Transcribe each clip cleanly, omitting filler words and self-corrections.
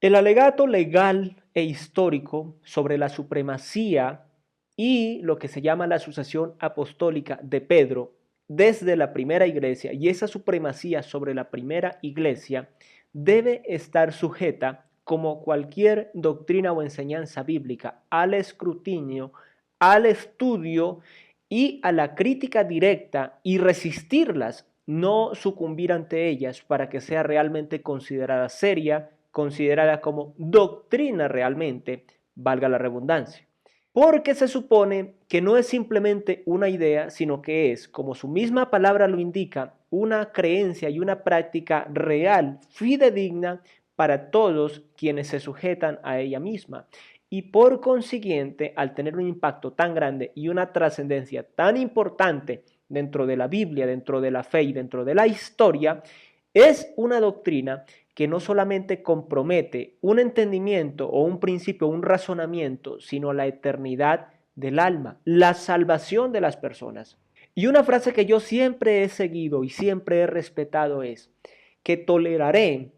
El alegato legal e histórico sobre la supremacía y lo que se llama la sucesión apostólica de Pedro desde la primera iglesia y esa supremacía sobre la primera iglesia debe estar sujeta, como cualquier doctrina o enseñanza bíblica, al escrutinio, al estudio y a la crítica directa y resistirlas, no sucumbir ante ellas para que sea realmente considerada seria, considerada como doctrina realmente, valga la redundancia. Porque se supone que no es simplemente una idea, sino que es, como su misma palabra lo indica, una creencia y una práctica real, fidedigna para todos quienes se sujetan a ella misma. Y por consiguiente, al tener un impacto tan grande y una trascendencia tan importante dentro de la Biblia, dentro de la fe y dentro de la historia, es una doctrina que no solamente compromete un entendimiento o un principio, un razonamiento, sino la eternidad del alma, la salvación de las personas. Y una frase que yo siempre he seguido y siempre he respetado es que toleraré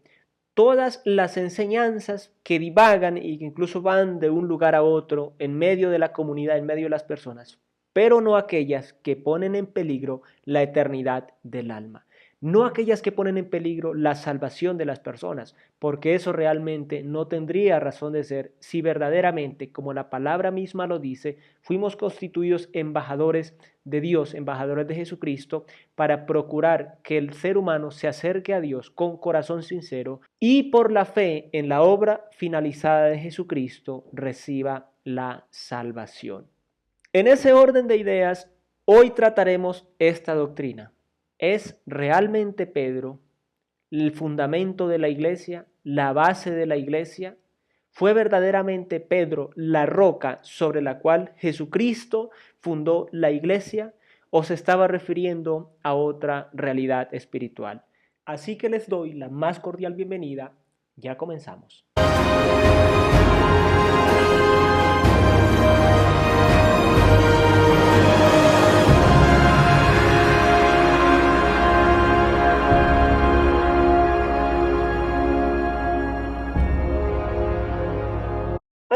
todas las enseñanzas que divagan y que incluso van de un lugar a otro en medio de la comunidad, en medio de las personas, pero no aquellas que ponen en peligro la eternidad del alma, no aquellas que ponen en peligro la salvación de las personas, porque eso realmente no tendría razón de ser si verdaderamente, como la palabra misma lo dice, fuimos constituidos embajadores de Dios, embajadores de Jesucristo, para procurar que el ser humano se acerque a Dios con corazón sincero y por la fe en la obra finalizada de Jesucristo reciba la salvación. En ese orden de ideas, hoy trataremos esta doctrina. ¿Es realmente Pedro el fundamento de la iglesia, la base de la iglesia? ¿Fue verdaderamente Pedro la roca sobre la cual Jesucristo fundó la iglesia o se estaba refiriendo a otra realidad espiritual? Así que les doy la más cordial bienvenida. Ya comenzamos.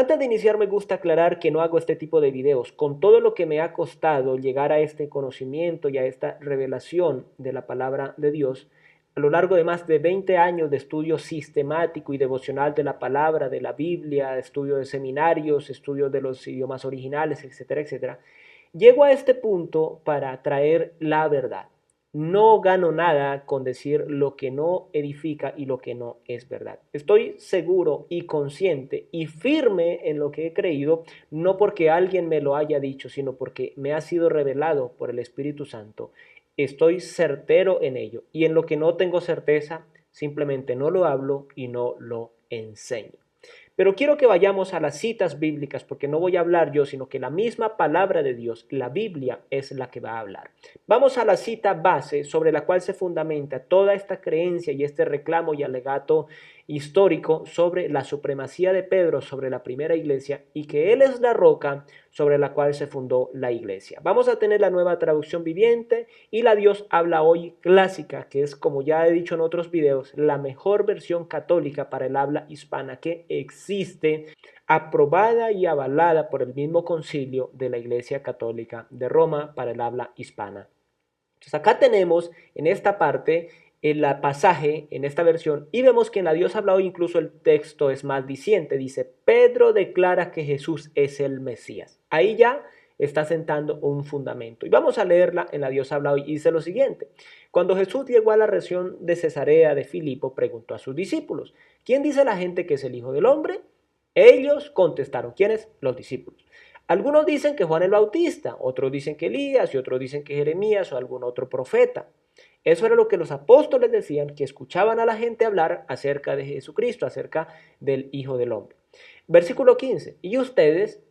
Antes de iniciar me gusta aclarar que no hago este tipo de videos. Con todo lo que me ha costado llegar a este conocimiento y a esta revelación de la palabra de Dios, a lo largo de más de 20 años de estudio sistemático y devocional de la palabra, de la Biblia, estudio de seminarios, estudio de los idiomas originales, etcétera, etcétera, llego a este punto para traer la verdad. No gano nada con decir lo que no edifica y lo que no es verdad. Estoy seguro y consciente y firme en lo que he creído, no porque alguien me lo haya dicho, sino porque me ha sido revelado por el Espíritu Santo. Estoy certero en ello y en lo que no tengo certeza, simplemente no lo hablo y no lo enseño. Pero quiero que vayamos a las citas bíblicas porque no voy a hablar yo, sino que la misma palabra de Dios, la Biblia, es la que va a hablar. Vamos a la cita base sobre la cual se fundamenta toda esta creencia y este reclamo y alegato histórico sobre la supremacía de Pedro sobre la primera iglesia y que él es la roca sobre la cual se fundó la iglesia. Vamos a tener la Nueva Traducción Viviente y la Dios habla hoy clásica, que es, como ya he dicho en otros videos, la mejor versión católica para el habla hispana que existe, aprobada y avalada por el mismo concilio de la Iglesia Católica de Roma para el habla hispana. Entonces acá tenemos en esta parte el pasaje, en esta versión, y vemos que en la Dios habla hoy incluso el texto es más diciente. Dice, Pedro declara que Jesús es el Mesías. Ahí ya está sentando un fundamento. Y vamos a leerla en la Dios habla hoy. Y dice lo siguiente. Cuando Jesús llegó a la región de Cesarea de Filipo, preguntó a sus discípulos, ¿quién dice la gente que es el Hijo del Hombre? Ellos contestaron, ¿quiénes? Los discípulos. Algunos dicen que Juan el Bautista, otros dicen que Elías y otros dicen que Jeremías o algún otro profeta. Eso era lo que los apóstoles decían, que escuchaban a la gente hablar acerca de Jesucristo, acerca del Hijo del Hombre. Versículo 15. ¿Y ustedes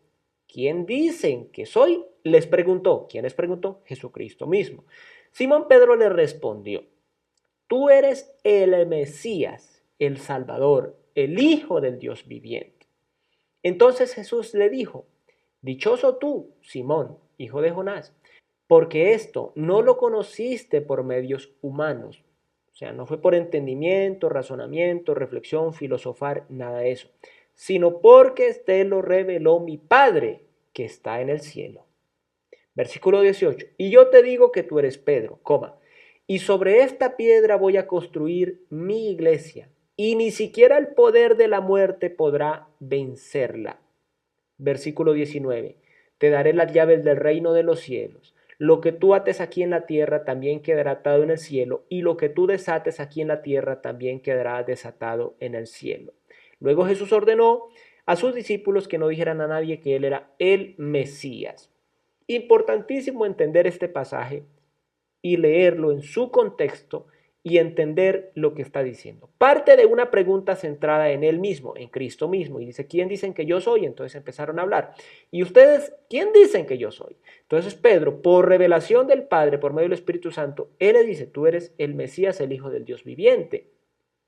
quién dicen que soy? Les preguntó. ¿Quién les preguntó? Jesucristo mismo. Simón Pedro le respondió, tú eres el Mesías, el Salvador, el Hijo del Dios viviente. Entonces Jesús le dijo, dichoso tú, Simón, hijo de Jonás, porque esto no lo conociste por medios humanos, O sea, no fue por entendimiento, razonamiento, reflexión, filosofar, nada de eso, sino porque este lo reveló mi Padre que está en el cielo. Versículo 18. Y yo te digo que tú eres Pedro, coma, y sobre esta piedra voy a construir mi iglesia, y ni siquiera el poder de la muerte podrá vencerla. Versículo 19. Te daré las llaves del reino de los cielos. Lo que tú ates aquí en la tierra también quedará atado en el cielo, y lo que tú desates aquí en la tierra también quedará desatado en el cielo. Luego Jesús ordenó a sus discípulos que no dijeran a nadie que él era el Mesías. Importantísimo entender este pasaje y leerlo en su contexto y entender lo que está diciendo. Parte de una pregunta centrada en él mismo, en Cristo mismo, y dice, ¿quién dicen que yo soy? Entonces empezaron a hablar. ¿Y ustedes quién dicen que yo soy? Entonces Pedro, por revelación del Padre, por medio del Espíritu Santo, él le dice, tú eres el Mesías, el Hijo del Dios viviente,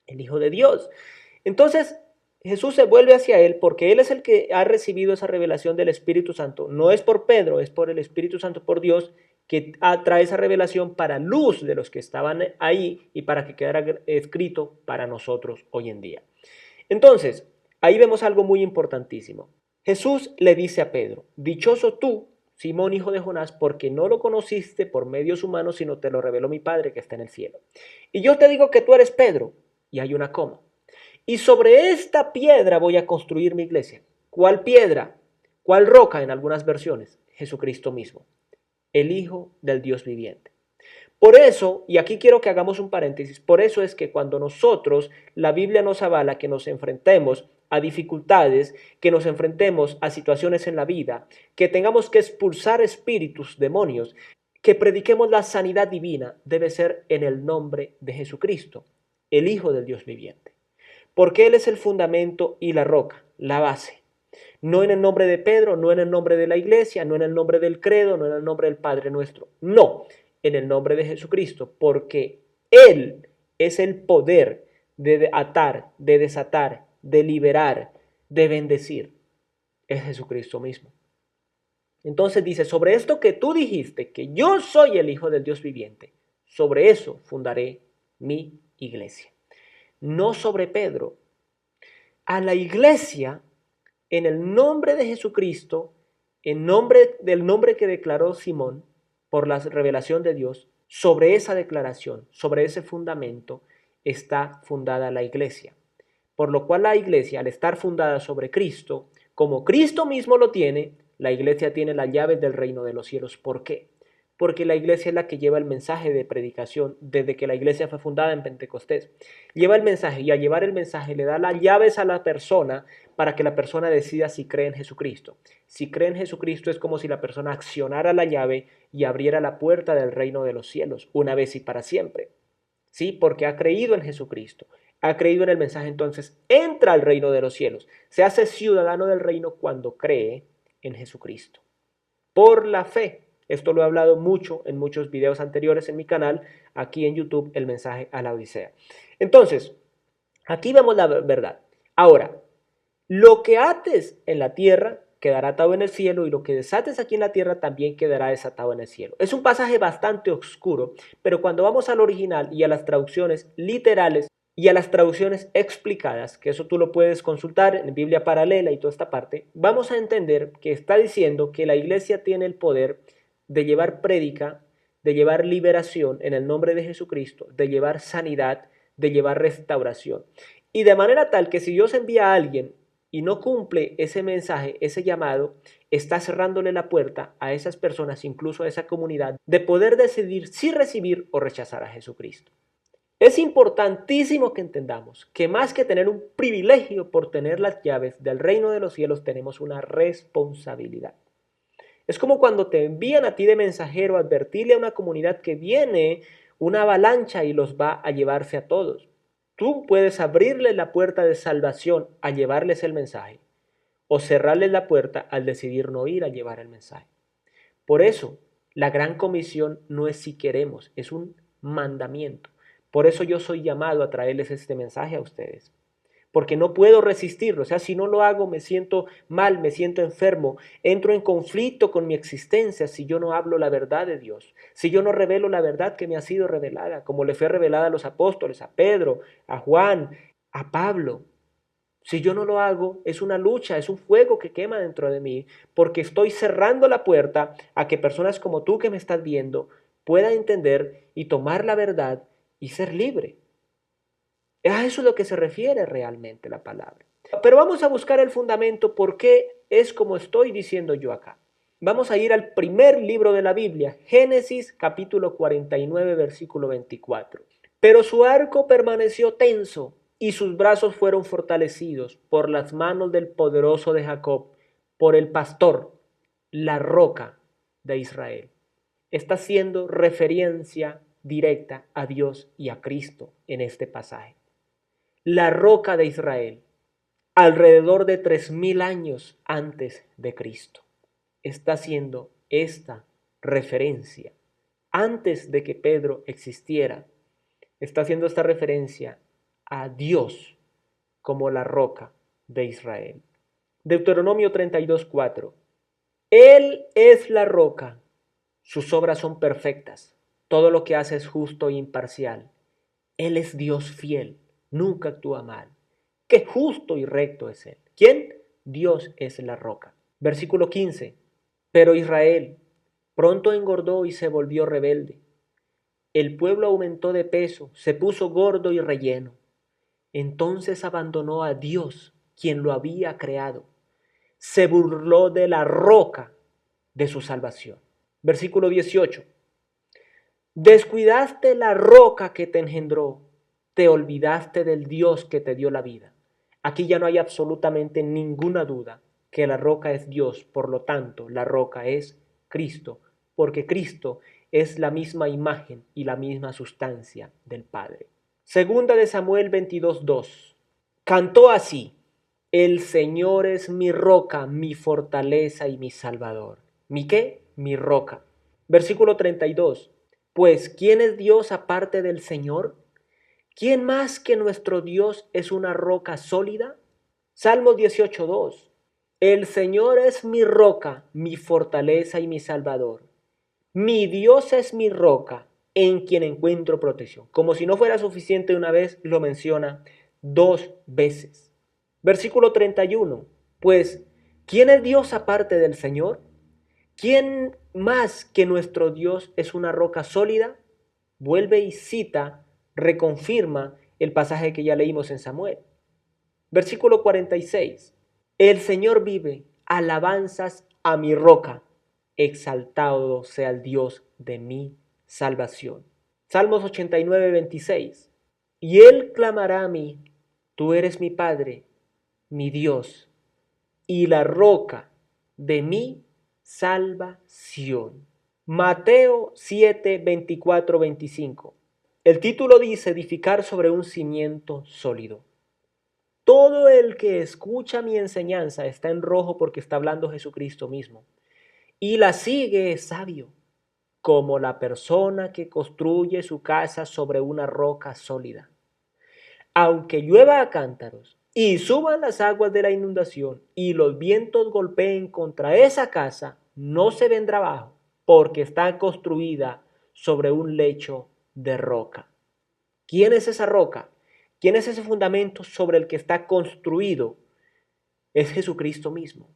el Hijo de Dios. Entonces Jesús se vuelve hacia él porque él es el que ha recibido esa revelación del Espíritu Santo. No es por Pedro, es por el Espíritu Santo, por Dios, que trae esa revelación para luz de los que estaban ahí y para que quedara escrito para nosotros hoy en día. Entonces, ahí vemos algo muy importantísimo. Jesús le dice a Pedro, dichoso tú, Simón, hijo de Jonás, porque no lo conociste por medios humanos, sino te lo reveló mi Padre que está en el cielo. Y yo te digo que tú eres Pedro, y hay una coma. Y sobre esta piedra voy a construir mi iglesia. ¿Cuál piedra? ¿Cuál roca en algunas versiones? Jesucristo mismo, el Hijo del Dios viviente. Por eso, y aquí quiero que hagamos un paréntesis, por eso es que cuando nosotros, la Biblia nos avala que nos enfrentemos a dificultades, que nos enfrentemos a situaciones en la vida, que tengamos que expulsar espíritus, demonios, que prediquemos la sanidad divina, debe ser en el nombre de Jesucristo, el Hijo del Dios viviente. Porque Él es el fundamento y la roca, la base. No en el nombre de Pedro, no en el nombre de la iglesia, no en el nombre del credo, no en el nombre del Padre nuestro. No, en el nombre de Jesucristo, porque Él es el poder de atar, de desatar, de liberar, de bendecir. Es Jesucristo mismo. Entonces dice, sobre esto que tú dijiste, que yo soy el Hijo del Dios viviente, sobre eso fundaré mi iglesia. No sobre Pedro. A la iglesia, en el nombre de Jesucristo, en nombre del nombre que declaró Simón por la revelación de Dios, sobre esa declaración, sobre ese fundamento, está fundada la iglesia. Por lo cual la iglesia, al estar fundada sobre Cristo, como Cristo mismo lo tiene, la iglesia tiene las llaves del reino de los cielos. ¿Por qué? Porque la iglesia es la que lleva el mensaje de predicación desde que la iglesia fue fundada en Pentecostés. Lleva el mensaje y al llevar el mensaje le da las llaves a la persona para que la persona decida si cree en Jesucristo. Si cree en Jesucristo es como si la persona accionara la llave y abriera la puerta del reino de los cielos, una vez y para siempre. ¿Sí? Porque ha creído en Jesucristo, ha creído en el mensaje, entonces entra al reino de los cielos. Se hace ciudadano del reino cuando cree en Jesucristo. Por la fe. Esto lo he hablado mucho en muchos videos anteriores en mi canal, aquí en YouTube, el mensaje a la Odisea. Entonces, aquí vemos la verdad. Ahora, lo que ates en la tierra quedará atado en el cielo y lo que desates aquí en la tierra también quedará desatado en el cielo. Es un pasaje bastante oscuro, pero cuando vamos al original y a las traducciones literales y a las traducciones explicadas, que eso tú lo puedes consultar en Biblia Paralela y toda esta parte, vamos a entender que está diciendo que la iglesia tiene el poder de llevar prédica, de llevar liberación en el nombre de Jesucristo, de llevar sanidad, de llevar restauración. Y de manera tal que si Dios envía a alguien y no cumple ese mensaje, ese llamado, está cerrándole la puerta a esas personas, incluso a esa comunidad, de poder decidir si recibir o rechazar a Jesucristo. Es importantísimo que entendamos que más que tener un privilegio por tener las llaves del reino de los cielos, tenemos una responsabilidad. Es como cuando te envían a ti de mensajero a advertirle a una comunidad que viene una avalancha y los va a llevarse a todos. Tú puedes abrirles la puerta de salvación a llevarles el mensaje o cerrarles la puerta al decidir no ir a llevar el mensaje. Por eso, la gran comisión no es si queremos, es un mandamiento. Por eso yo soy llamado a traerles este mensaje a ustedes. porque no puedo resistirlo. O sea, si no lo hago, me siento mal, me siento enfermo, entro en conflicto con mi existencia si yo no hablo la verdad de Dios, si yo no revelo la verdad que me ha sido revelada, como le fue revelada a los apóstoles, a Pedro, a Juan, a Pablo. Si yo no lo hago, es una lucha, es un fuego que quema dentro de mí, porque estoy cerrando la puerta a que personas como tú que me estás viendo puedan entender y tomar la verdad y ser libre. A eso es lo que se refiere realmente la palabra. Pero vamos a buscar el fundamento por qué es como estoy diciendo yo acá. Vamos a ir al primer libro de la Biblia, Génesis capítulo 49, versículo 24. Pero su arco permaneció tenso y sus brazos fueron fortalecidos por las manos del poderoso de Jacob, por el pastor, la roca de Israel. Está haciendo referencia directa a Dios y a Cristo en este pasaje. La roca de Israel, alrededor de 3000 años antes de Cristo. Está haciendo esta referencia. Antes de que Pedro existiera, está haciendo esta referencia a Dios como la roca de Israel. Deuteronomio 32:4. Él es la roca, sus obras son perfectas, todo lo que hace es justo e imparcial. Él es Dios fiel, nunca actúa mal. Qué justo y recto es Él. ¿Quién? Dios es la roca. Versículo 15. Pero Israel pronto engordó y se volvió rebelde. El pueblo aumentó de peso, se puso gordo y relleno. Entonces abandonó a Dios, quien lo había creado. Se burló de la roca de su salvación. Versículo 18. Descuidaste la roca que te engendró, te olvidaste del Dios que te dio la vida. Aquí ya no hay absolutamente ninguna duda que la roca es Dios, por lo tanto, la roca es Cristo, porque Cristo es la misma imagen y la misma sustancia del Padre. Segunda de Samuel 22:2. Cantó así: El Señor es mi roca, mi fortaleza y mi salvador. ¿Mi qué? Mi roca. Versículo 32. Pues, ¿quién es Dios aparte del Señor? ¿Quién más que nuestro Dios es una roca sólida? Salmos 18:2. El Señor es mi roca, mi fortaleza y mi salvador. Mi Dios es mi roca, en quien encuentro protección. Como si no fuera suficiente una vez, lo menciona 2 veces. Versículo 31. Pues, ¿quién es Dios aparte del Señor? ¿Quién más que nuestro Dios es una roca sólida? Vuelve y cita, reconfirma el pasaje que ya leímos en Samuel. Versículo 46. El Señor vive, alabanzas a mi roca, exaltado sea el Dios de mi salvación. Salmos 89:26. Y Él clamará a mí, tú eres mi Padre, mi Dios, y la roca de mi salvación. Mateo 7:24-25. El título dice edificar sobre un cimiento sólido. Todo el que escucha mi enseñanza está en rojo porque está hablando Jesucristo mismo. Y la sigue es sabio, como la persona que construye su casa sobre una roca sólida. Aunque llueva a cántaros y suban las aguas de la inundación y los vientos golpeen contra esa casa, no se vendrá abajo, porque está construida sobre un lecho de roca. ¿Quién es esa roca? ¿Quién es ese fundamento sobre el que está construido? Es Jesucristo mismo,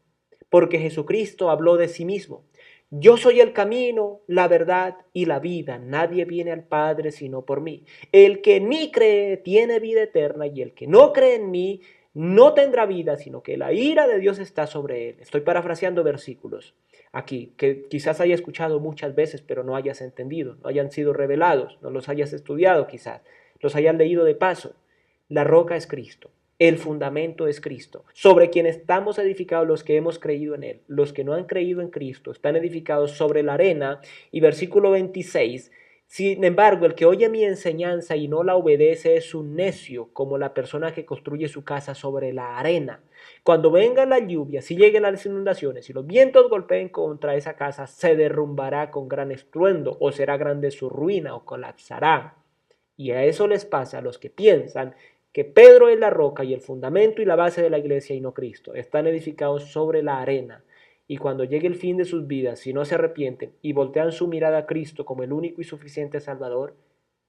porque Jesucristo habló de sí mismo. Yo soy el camino, la verdad y la vida. Nadie viene al Padre sino por mí. El que en mí cree tiene vida eterna y el que no cree en mí no tendrá vida, sino que la ira de Dios está sobre él. Estoy parafraseando versículos aquí que quizás haya escuchado muchas veces, pero no hayas entendido, no hayan sido revelados, no los hayas estudiado quizás, los hayas leído de paso. La roca es Cristo. El fundamento es Cristo, sobre quien estamos edificados los que hemos creído en Él. Los que no han creído en Cristo están edificados sobre la arena. Y versículo 26, sin embargo, el que oye mi enseñanza y no la obedece es un necio, como la persona que construye su casa sobre la arena. Cuando venga la lluvia, si lleguen las inundaciones y los vientos golpeen contra esa casa, se derrumbará con gran estruendo, o será grande su ruina, o colapsará. Y a eso les pasa a los que piensan que Pedro es la roca y el fundamento y la base de la iglesia y no Cristo. Están edificados sobre la arena. Y cuando llegue el fin de sus vidas, si no se arrepienten y voltean su mirada a Cristo como el único y suficiente Salvador,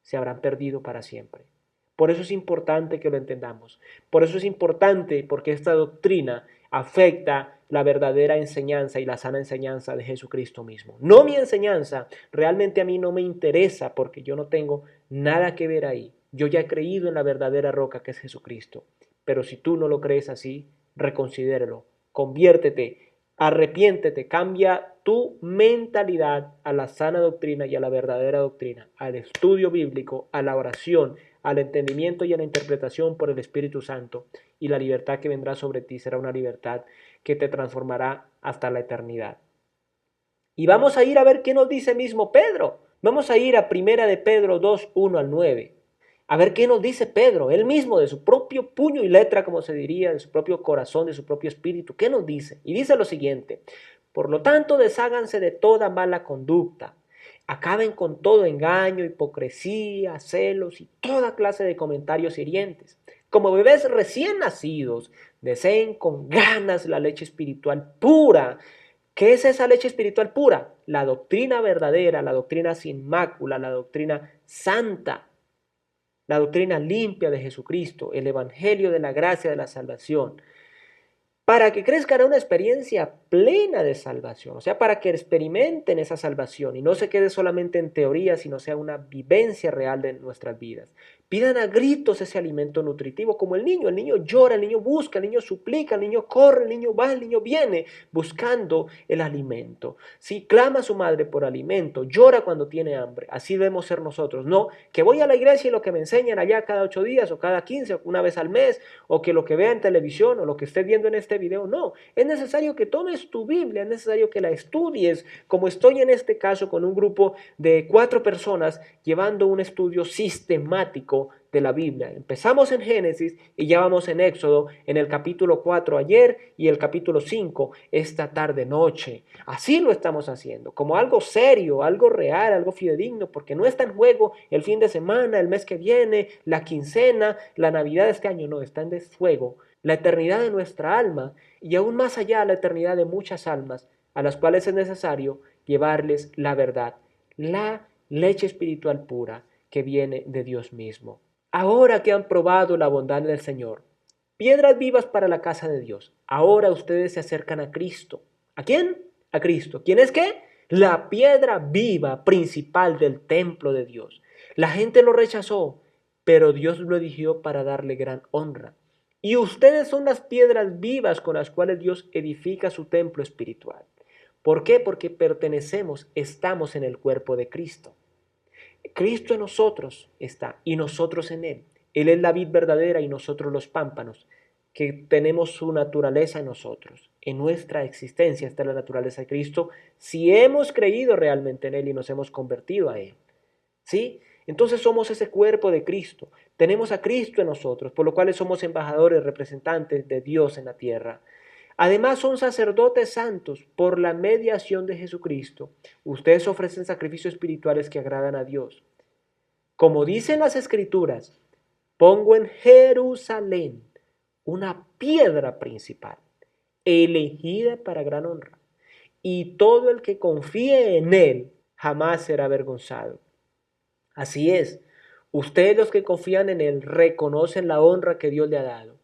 se habrán perdido para siempre. Por eso es importante que lo entendamos. Por eso es importante porque esta doctrina afecta la verdadera enseñanza y la sana enseñanza de Jesucristo mismo. No mi enseñanza, realmente a mí no me interesa porque yo no tengo nada que ver ahí. Yo ya he creído en la verdadera roca que es Jesucristo. Pero si tú no lo crees así, reconsidéralo, conviértete, arrepiéntete, cambia tu mentalidad a la sana doctrina y a la verdadera doctrina, al estudio bíblico, a la oración, al entendimiento y a la interpretación por el Espíritu Santo, y la libertad que vendrá sobre ti será una libertad que te transformará hasta la eternidad. Y vamos a ir a ver qué nos dice mismo Pedro. Vamos a ir a Primera de Pedro 2, 1 al 9. A ver qué nos dice Pedro, él mismo, de su propio puño y letra, como se diría, de su propio corazón, de su propio espíritu. ¿Qué nos dice? Y dice lo siguiente: por lo tanto, desháganse de toda mala conducta. Acaben con todo engaño, hipocresía, celos y toda clase de comentarios hirientes. Como bebés recién nacidos, deseen con ganas la leche espiritual pura. ¿Qué es esa leche espiritual pura? La doctrina verdadera, la doctrina sin mácula, la doctrina santa, la doctrina limpia de Jesucristo, el evangelio de la gracia de la salvación, para que crezcan a una experiencia plena de salvación, o sea, para que experimenten esa salvación y no se quede solamente en teoría, sino sea una vivencia real de nuestras vidas. Pidan a gritos ese alimento nutritivo, como el niño llora, el niño busca, el niño suplica, el niño corre, el niño va, el niño viene buscando el alimento. Si clama a su madre por alimento, llora cuando tiene hambre, así debemos ser nosotros, no que voy a la iglesia y lo que me enseñan allá cada 8 días o cada 15 o una vez al mes, o que lo que vea en televisión o lo que esté viendo en este video, no, es necesario que tomes tu Biblia, es necesario que la estudies, como estoy en este caso con un grupo de 4 personas llevando un estudio sistemático de la Biblia. Empezamos en Génesis y ya vamos en Éxodo, en el capítulo 4 ayer y el capítulo 5 esta tarde noche. Así lo estamos haciendo, como algo serio, algo real, algo fidedigno, porque no está en juego el fin de semana, el mes que viene, la quincena, la Navidad de este año, no, está en juego la eternidad de nuestra alma y aún más allá la eternidad de muchas almas a las cuales es necesario llevarles la verdad, la leche espiritual pura que viene de Dios mismo. Ahora que han probado la bondad del Señor, piedras vivas para la casa de Dios, ahora ustedes se acercan a Cristo. ¿A quién? A Cristo. ¿Quién es qué? La piedra viva principal del templo de Dios. La gente lo rechazó, pero Dios lo eligió para darle gran honra. Y ustedes son las piedras vivas con las cuales Dios edifica su templo espiritual. ¿Por qué? Porque pertenecemos, estamos en el cuerpo de Cristo. Cristo en nosotros está y nosotros en Él. Él es la vid verdadera y nosotros los pámpanos, que tenemos su naturaleza en nosotros. En nuestra existencia está la naturaleza de Cristo si hemos creído realmente en Él y nos hemos convertido a Él. ¿Sí? Entonces somos ese cuerpo de Cristo. Tenemos a Cristo en nosotros, por lo cual somos embajadores, representantes de Dios en la tierra. Además son sacerdotes santos por la mediación de Jesucristo. Ustedes ofrecen sacrificios espirituales que agradan a Dios. Como dicen las Escrituras, pongo en Jerusalén una piedra principal, elegida para gran honra, y todo el que confíe en él jamás será avergonzado. Así es, ustedes los que confían en él reconocen la honra que Dios le ha dado.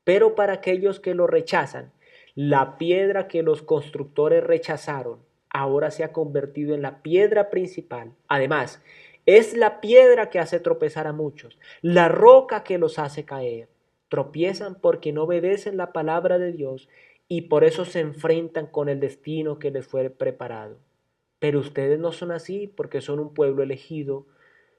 Pero para aquellos que lo rechazan, la piedra que los constructores rechazaron ahora se ha convertido en la piedra principal. Además, es la piedra que hace tropezar a muchos, la roca que los hace caer. Tropiezan porque no obedecen la palabra de Dios y por eso se enfrentan con el destino que les fue preparado. Pero ustedes no son así porque son un pueblo elegido,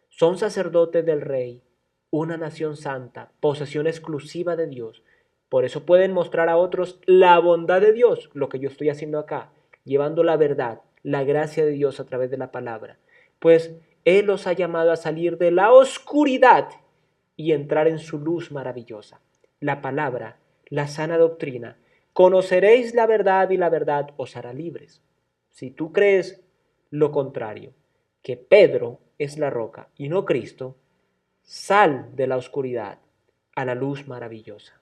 son sacerdotes del Rey, una nación santa, posesión exclusiva de Dios. Por eso pueden mostrar a otros la bondad de Dios, lo que yo estoy haciendo acá, llevando la verdad, la gracia de Dios a través de la palabra. Pues Él los ha llamado a salir de la oscuridad y entrar en su luz maravillosa. La palabra, la sana doctrina. Conoceréis la verdad y la verdad os hará libres. Si tú crees lo contrario, que Pedro es la roca y no Cristo, sal de la oscuridad, a la luz maravillosa.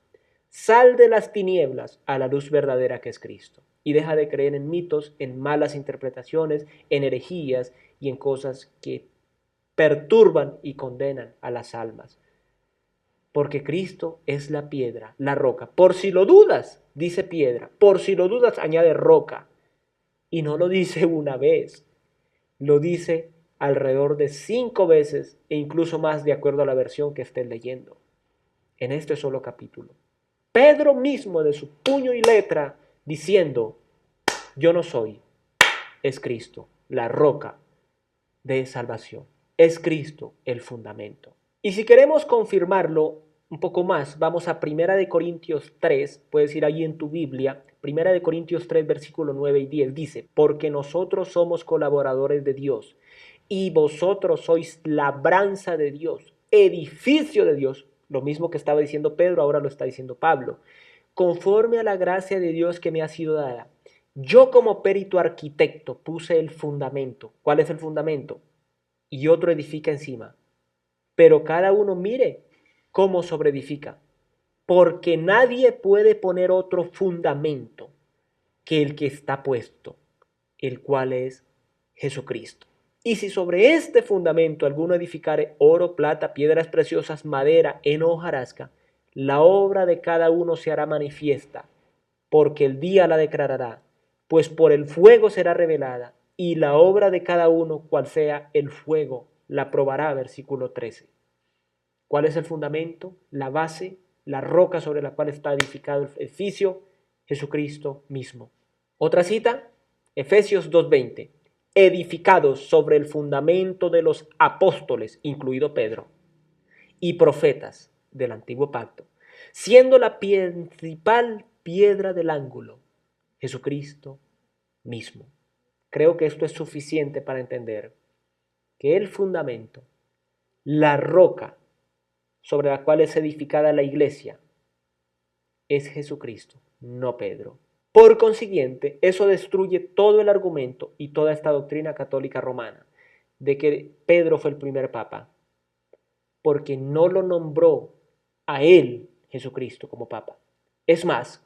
Sal de las tinieblas a la luz verdadera que es Cristo. Y deja de creer en mitos, en malas interpretaciones, en herejías y en cosas que perturban y condenan a las almas. Porque Cristo es la piedra, la roca. Por si lo dudas, dice piedra. Por si lo dudas, añade roca. Y no lo dice una vez, lo dice alrededor de 5 veces e incluso más de acuerdo a la versión que estés leyendo en este solo capítulo. Pedro mismo de su puño y letra diciendo, yo no soy, es Cristo, la roca de salvación. Es Cristo el fundamento. Y si queremos confirmarlo un poco más, vamos a 1 Corintios 3, puedes ir allí en tu Biblia, 1 Corintios 3, versículo 9 y 10, dice, porque nosotros somos colaboradores de Dios, y vosotros sois labranza de Dios, edificio de Dios, lo mismo que estaba diciendo Pedro, ahora lo está diciendo Pablo, conforme a la gracia de Dios que me ha sido dada. Yo como perito arquitecto puse el fundamento. ¿Cuál es el fundamento? Y otro edifica encima. Pero cada uno mire cómo sobreedifica, porque nadie puede poner otro fundamento que el que está puesto, el cual es Jesucristo. Y si sobre este fundamento alguno edificare oro, plata, piedras preciosas, madera, heno, hojarasca, la obra de cada uno se hará manifiesta, porque el día la declarará, pues por el fuego será revelada, y la obra de cada uno, cual sea el fuego, la probará, versículo 13. ¿Cuál es el fundamento? La base, la roca sobre la cual está edificado el edificio, Jesucristo mismo. Otra cita, Efesios 2:20. Edificados sobre el fundamento de los apóstoles, incluido Pedro, y profetas del antiguo pacto, siendo la principal piedra del ángulo, Jesucristo mismo. Creo que esto es suficiente para entender que el fundamento, la roca sobre la cual es edificada la iglesia, es Jesucristo, no Pedro. Por consiguiente, eso destruye todo el argumento y toda esta doctrina católica romana de que Pedro fue el primer papa, porque no lo nombró a él, Jesucristo, como papa. Es más,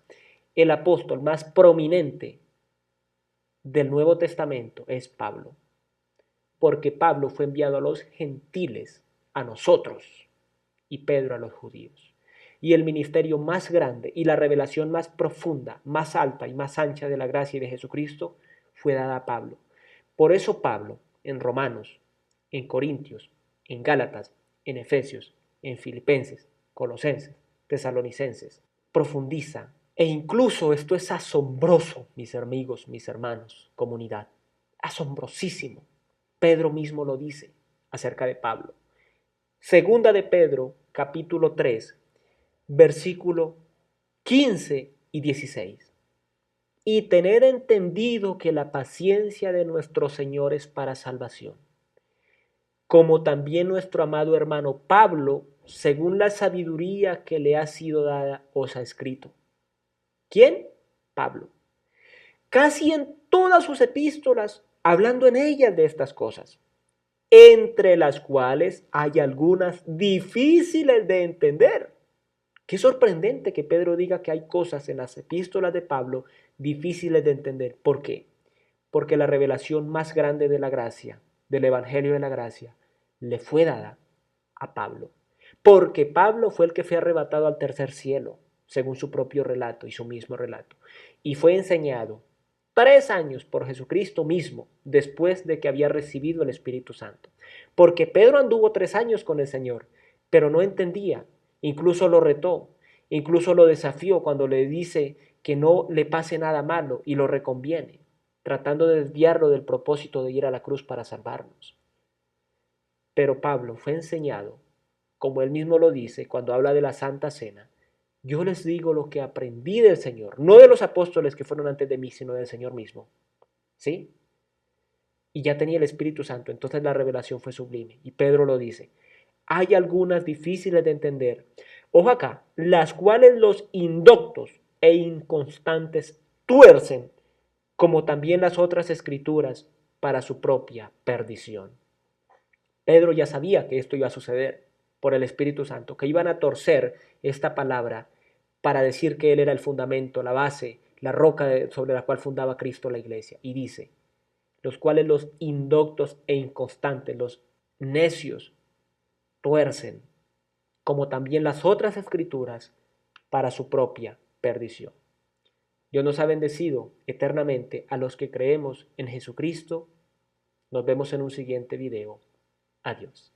el apóstol más prominente del Nuevo Testamento es Pablo, porque Pablo fue enviado a los gentiles, a nosotros, y Pedro a los judíos. Y el ministerio más grande y la revelación más profunda, más alta y más ancha de la gracia de Jesucristo fue dada a Pablo. Por eso Pablo, en Romanos, en Corintios, en Gálatas, en Efesios, en Filipenses, Colosenses, Tesalonicenses, profundiza. E incluso esto es asombroso, mis amigos, mis hermanos, comunidad. Asombrosísimo. Pedro mismo lo dice acerca de Pablo. Segunda de Pedro, capítulo 3, versículo 15 y 16. Y tener entendido que la paciencia de nuestro Señor es para salvación, como también nuestro amado hermano Pablo, según la sabiduría que le ha sido dada, os ha escrito. ¿Quién? Pablo. Casi en todas sus epístolas, hablando en ellas de estas cosas, entre las cuales hay algunas difíciles de entender. Qué sorprendente que Pedro diga que hay cosas en las epístolas de Pablo difíciles de entender. ¿Por qué? Porque la revelación más grande de la gracia, del Evangelio de la gracia, le fue dada a Pablo. Porque Pablo fue el que fue arrebatado al tercer cielo, según su propio relato y su mismo relato. Y fue enseñado 3 años por Jesucristo mismo, después de que había recibido el Espíritu Santo. Porque Pedro anduvo 3 años con el Señor, pero no entendía. Incluso lo retó, incluso lo desafió cuando le dice que no le pase nada malo y lo reconviene, tratando de desviarlo del propósito de ir a la cruz para salvarnos. Pero Pablo fue enseñado, como él mismo lo dice cuando habla de la Santa Cena, yo les digo lo que aprendí del Señor, no de los apóstoles que fueron antes de mí, sino del Señor mismo. ¿Sí? Y ya tenía el Espíritu Santo, entonces la revelación fue sublime. Y Pedro lo dice, hay algunas difíciles de entender. Ojo acá, las cuales los indoctos e inconstantes tuercen, como también las otras escrituras, para su propia perdición. Pedro ya sabía que esto iba a suceder. por el Espíritu Santo, que iban a torcer esta palabra para decir que Él era el fundamento, la base, la roca sobre la cual fundaba Cristo la iglesia. Y dice, los cuales los indoctos e inconstantes, los necios, tuercen, como también las otras escrituras, para su propia perdición. Dios nos ha bendecido eternamente a los que creemos en Jesucristo. Nos vemos en un siguiente video. Adiós.